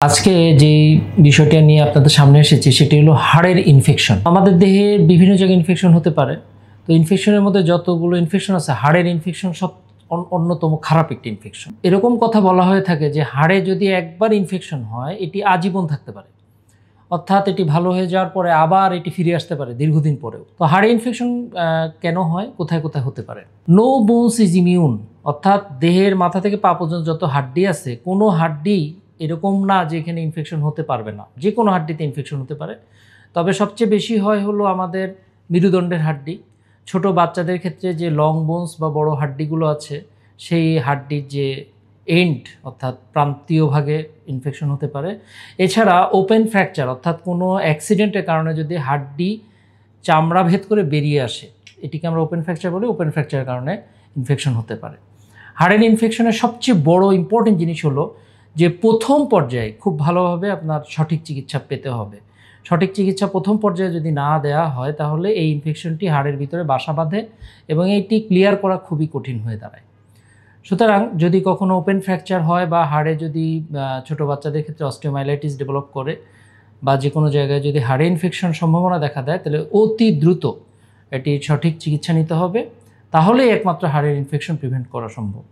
আজকে যে বিষয়টা নিয়ে আপনাদের সামনে এসেছি সেটি হলো হাড়ের ইনফেকশন। আমাদের দেহে বিভিন্ন জায়গায় ইনফেকশন হতে পারে। তো ইনফেকশনের মধ্যে যতগুলো ইনফেকশন আছে, হাড়ের ইনফেকশন সব অন্যতম খারাপ একটি ইনফেকশন। এরকম কথা বলা হয়ে থাকে যে হাড়ে যদি একবার ইনফেকশন হয় এটি আজীবন থাকতে পারে, অর্থাৎ এটি ভালো হয়ে যাওয়ার পরে আবার এটি ফিরে আসতে পারে দীর্ঘদিন পরেও। তো হাড়ে ইনফেকশন কেন হয়, কোথায় কোথায় হতে পারে? নো বোনস ইজ ইমিউন, অর্থাৎ দেহের মাথা থেকে পা পর্যন্ত যত হাড্ডি আছে, কোনো হাড্ডি এরকম না যে এখানে ইনফেকশন হতে পারবে না। যে কোনো হাড্ডিতে ইনফেকশন হতে পারে। তবে সবচেয়ে বেশি হয় হলো আমাদের মেরুদণ্ডের হাড্ডি। ছোট বাচ্চাদের ক্ষেত্রে যে লং বোনস বা বড় হাড্ডিগুলো আছে, সেই হাড্ডির যে এন্ড অর্থাৎ প্রান্তীয় ভাগে ইনফেকশন হতে পারে। এছাড়া ওপেন ফ্র্যাকচার অর্থাৎ কোনো অ্যাক্সিডেন্টের কারণে যদি হাড্ডি চামড়া ভেদ করে বেরিয়ে আসে, এটিকে আমরা ওপেন ফ্র্যাকচার বলি। ওপেন ফ্র্যাকচারের কারণে ইনফেকশন হতে পারে। হাড়ের ইনফেকশনের সবচেয়ে বড় ইম্পর্টেন্ট জিনিস হলো যে প্রথম পর্যায়ে খুব ভালোভাবে আপনার সঠিক চিকিৎসা পেতে হবে। সঠিক চিকিৎসা প্রথম পর্যায়ে যদি না দেওয়া হয় তাহলে এই ইনফেকশনটি হাড়ের ভিতরে বাসা বাঁধে এবং এইটি ক্লিয়ার করা খুবই কঠিন হয়ে দাঁড়ায়। সুতরাং যদি কখনো ওপেন ফ্র্যাকচার হয় বা হাড়ে যদি ছোটো বাচ্চাদের ক্ষেত্রে অস্টিওমাইলাইটিস ডেভেলপ করে বা যে কোনো জায়গায় যদি হাড়ে ইনফেকশন সম্ভাবনা দেখা দেয়, তাহলে অতি দ্রুত এটির সঠিক চিকিৎসা নিতে হবে। তাহলেই একমাত্র হাড়ের ইনফেকশন প্রিভেন্ট করা সম্ভব।